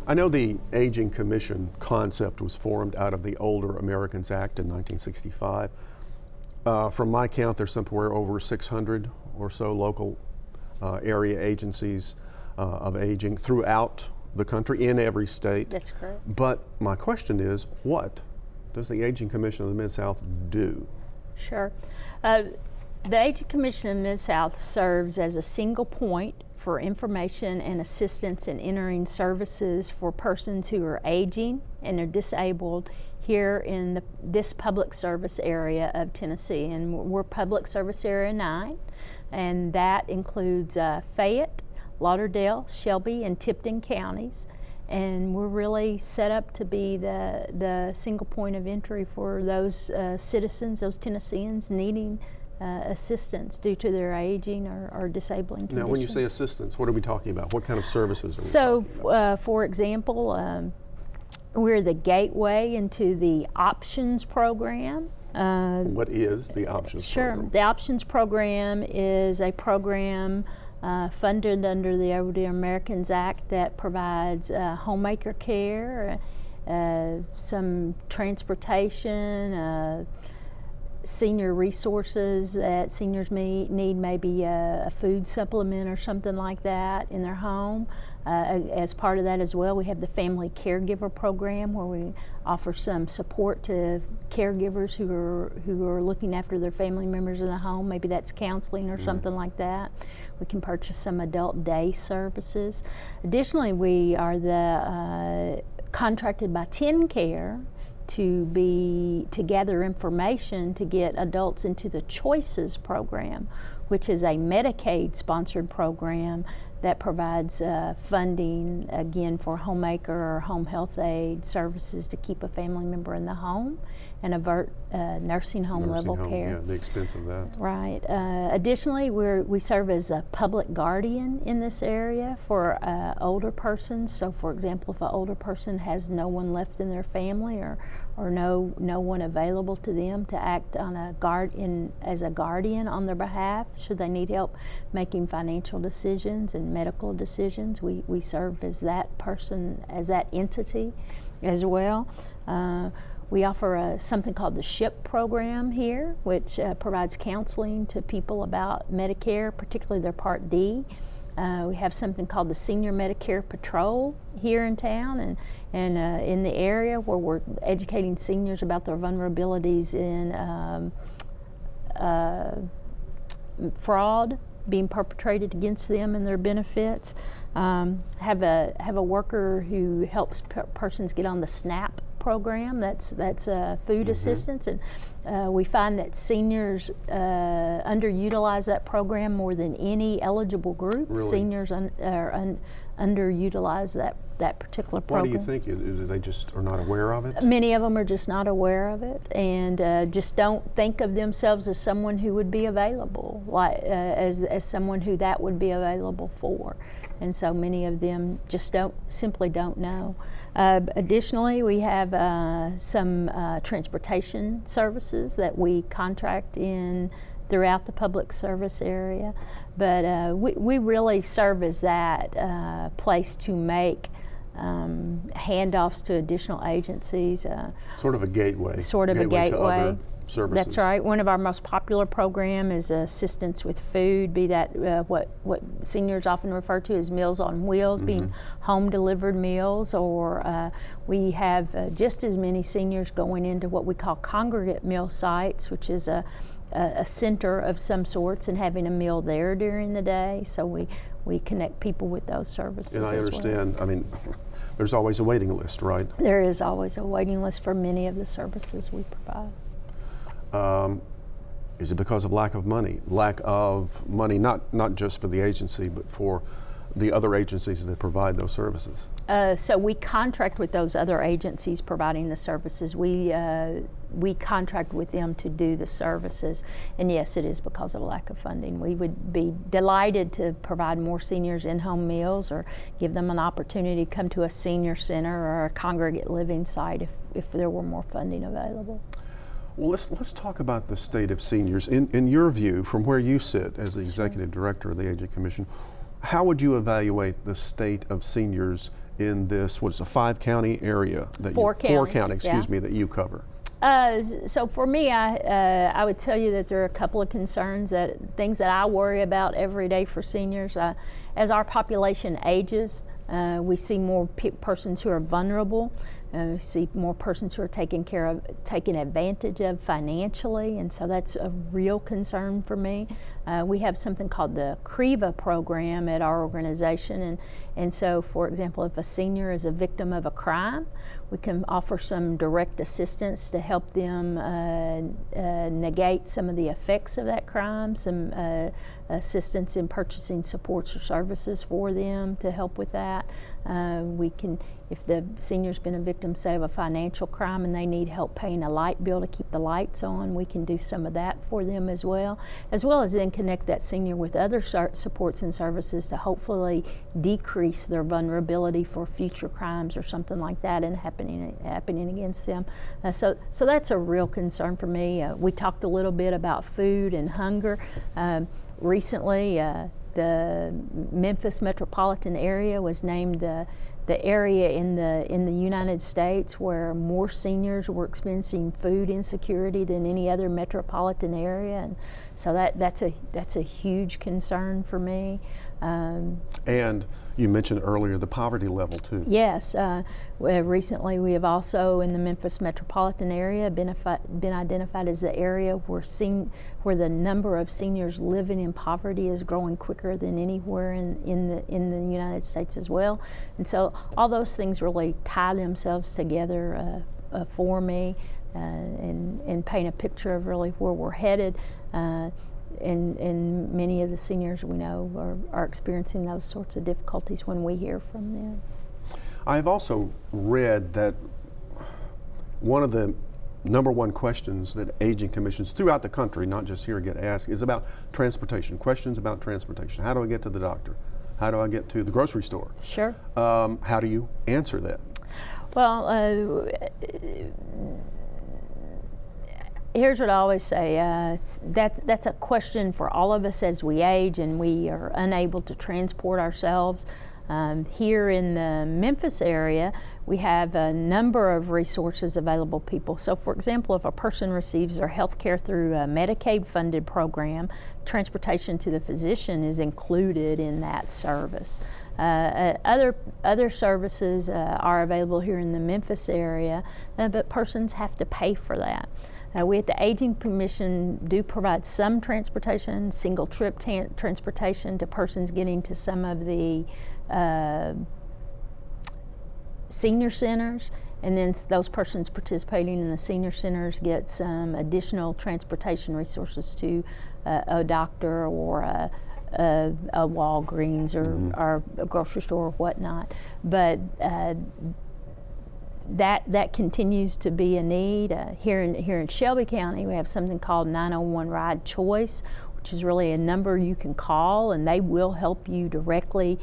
I know the Aging Commission concept was formed out of the Older Americans Act in 1965. From my count, there's somewhere over 600 or so local area agencies of aging throughout the country, in every state. That's correct. But my question is, what does the Aging Commission of the Mid-South do? Sure. The Aging Commission of Mid-South serves as a single point for information and assistance in entering services for persons who are aging and are disabled here in this public service area of Tennessee. And we're Public Service Area 9, and that includes Fayette, Lauderdale, Shelby, and Tipton counties. And we're really set up to be the single point of entry for those citizens, those Tennesseans needing assistance due to their aging or disabling conditions. Now, when you say assistance, what are we talking about? What kind of services are we talking about? For example, we're the gateway into the Options Program. What is the Options Program? Sure. The Options Program is a program funded under the Older Americans Act that provides homemaker care, some transportation, senior resources that seniors may need, maybe a food supplement or something like that in their home. As part of that as well, we have the Family Caregiver Program, where we offer some support to caregivers who are looking after their family members in the home. Maybe that's counseling or something like that. We can purchase some adult day services. Additionally, we are the contracted by TennCare to gather information to get adults into the Choices program, which is a Medicaid-sponsored program that provides funding, again, for homemaker or home health aid services to keep a family member in the home and avert nursing home level care. Yeah, the expense of that. Right. Additionally, we serve as a public guardian in this area for older persons. So, for example, if an older person has no one left in their family or no one available to them to act on as a guardian on their behalf, should they need help making financial decisions and medical decisions, we serve as that person, as that entity as well. We offer something called the SHIP program here, which provides counseling to people about Medicare, particularly their Part D. We have something called the Senior Medicare Patrol here in town and in the area, where we're educating seniors about their vulnerabilities in fraud being perpetrated against them and their benefits. Have a worker who helps persons get on the SNAP program. That's food assistance, and we find that seniors underutilize that program more than any eligible group. Really? Seniors underutilize that particular program. Why do you think? They just are not aware of it? Many of them are just not aware of it, and just don't think of themselves as someone who would be available, as someone who that would be available for. And so many of them just simply don't know. Additionally, we have some transportation services that we contract in throughout the public service area, but we really serve as that place to make handoffs to additional agencies. Sort of a gateway. Sort of a gateway. To other services. That's right. One of our most popular program is assistance with food, be that what seniors often refer to as Meals on Wheels, being home delivered meals, or we have just as many seniors going into what we call congregate meal sites, which is a center of some sorts, and having a meal there during the day. So we connect people with those services. And I understand, well. I mean, there's always a waiting list, right? There is always a waiting list for many of the services we provide. Is it because of lack of money? Lack of money, not just for the agency, but for the other agencies that provide those services? So we contract with those other agencies providing the services. We contract with them to do the services, and yes, it is because of lack of funding. We would be delighted to provide more seniors in-home meals or give them an opportunity to come to a senior center or a congregate living site if there were more funding available. Well, let's talk about the state of seniors. In your view, from where you sit as the Executive Director of the Aging Commission, how would you evaluate the state of seniors in this, what is a 5-county area that Four counties, county, excuse yeah. me, that you cover? So for me, I would tell you that there are a couple of concerns, things that I worry about every day for seniors. As our population ages, we see more persons who are vulnerable. We see more persons who are taken advantage of financially, and so that's a real concern for me. We have something called the CREVA program at our organization, and so, for example, if a senior is a victim of a crime, we can offer some direct assistance to help them negate some of the effects of that crime, some assistance in purchasing supports or services for them to help with that. We can, if the senior's been a victim, say, of a financial crime and they need help paying a light bill to keep the lights on, we can do some of that for them as well as then connect that senior with other supports and services to hopefully decrease their vulnerability for future crimes or something like that and happening against them. So that's a real concern for me. We talked a little bit about food and hunger. Recently, the Memphis metropolitan area was named the area in the United States where more seniors were experiencing food insecurity than any other metropolitan area, and so that's a huge concern for me. And you mentioned earlier the poverty level too. Yes, recently we have also in the Memphis metropolitan area been identified as the area where the number of seniors living in poverty is growing quicker than anywhere in the United States as well. And so all those things really tie themselves together for me and paint a picture of really where we're headed. And many of the seniors we know are experiencing those sorts of difficulties when we hear from them. I've also read that one of the number one questions that aging commissions throughout the country, not just here, get asked is about transportation, questions about transportation. How do I get to the doctor? How do I get to the grocery store? Sure. How do you answer that? Well, here's what I always say, that's a question for all of us as we age and we are unable to transport ourselves. Here in the Memphis area, we have a number of resources available to people. So for example, if a person receives their health care through a Medicaid-funded program, transportation to the physician is included in that service. Other services are available here in the Memphis area, but persons have to pay for that. We at the Aging Commission do provide some transportation, single trip transportation to persons getting to some of the senior centers, and then those persons participating in the senior centers get some additional transportation resources to a doctor or a Walgreens or a grocery store or whatnot. But that continues to be a need. Here in Shelby County, we have something called 901 Ride Choice, which is really a number you can call, and they will help you directly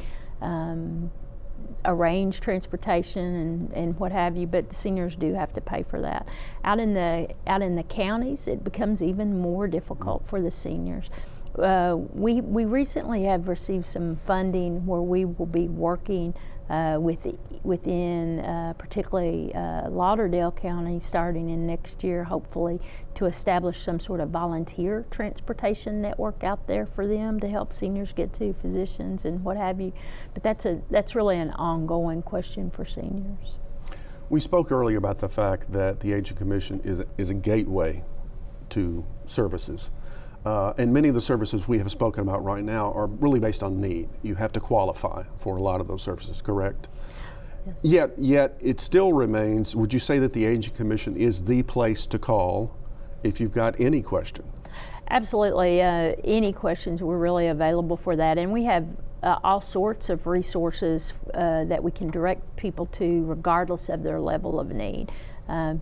arrange transportation and what have you. But the seniors do have to pay for that. Out in the counties, it becomes even more difficult for the seniors. We recently have received some funding where we will be working within particularly Lauderdale County starting in next year, hopefully, to establish some sort of volunteer transportation network out there for them to help seniors get to physicians and what have you. But that's really an ongoing question for seniors. We spoke earlier about the fact that the Aging Commission is a gateway to services. And many of the services we have spoken about right now are really based on need. You have to qualify for a lot of those services, correct? Yes. Yet it still remains, would you say that the Aging Commission is the place to call if you've got any question? Absolutely. Any questions, we're really available for that. And we have all sorts of resources that we can direct people to regardless of their level of need.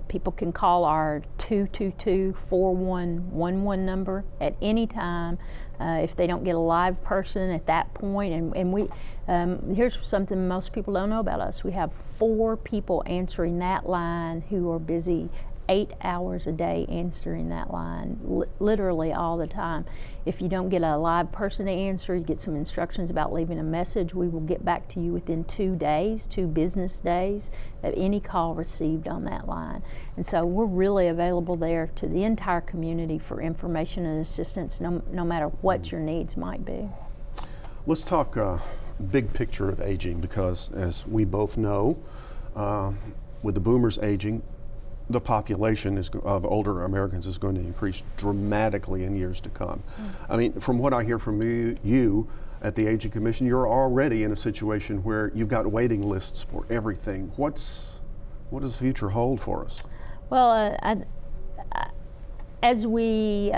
People can call our 222-4111 number at any time if they don't get a live person at that point. And we here's something most people don't know about us. We have 4 people answering that line who are busy 8 hours a day answering that line, literally all the time. If you don't get a live person to answer, you get some instructions about leaving a message. We will get back to you within 2 days, 2 business days, of any call received on that line. And so we're really available there to the entire community for information and assistance, no matter what your needs might be. Let's talk big picture of aging, because as we both know, with the boomers aging, the population of older Americans is going to increase dramatically in years to come. I mean, from what I hear from you at the Aging Commission, you're already in a situation where you've got waiting lists for everything. What does the future hold for us? Well, as we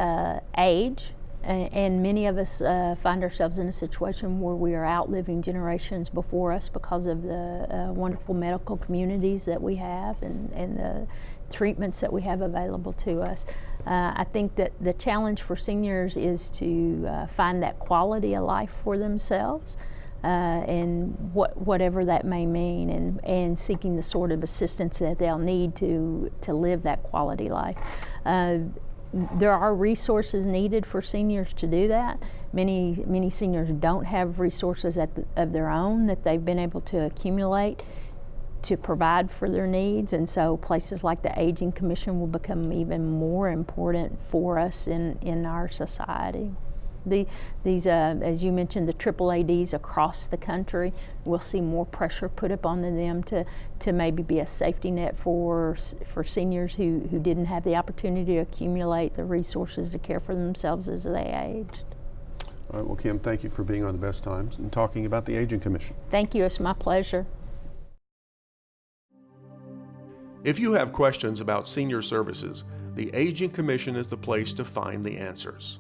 age, and many of us find ourselves in a situation where we are outliving generations before us because of the wonderful medical communities that we have and the treatments that we have available to us. I think that the challenge for seniors is to find that quality of life for themselves, and whatever that may mean, and seeking the sort of assistance that they'll need to live that quality life. There are resources needed for seniors to do that. Many seniors don't have resources of their own that they've been able to accumulate to provide for their needs, and so places like the Aging Commission will become even more important for us in our society. These, as you mentioned, the AAADs across the country, we'll see more pressure put upon them to maybe be a safety net for seniors who didn't have the opportunity to accumulate the resources to care for themselves as they aged. All right, well, Kim, thank you for being on The Best Times and talking about the Aging Commission. Thank you, it's my pleasure. If you have questions about senior services, the Aging Commission is the place to find the answers.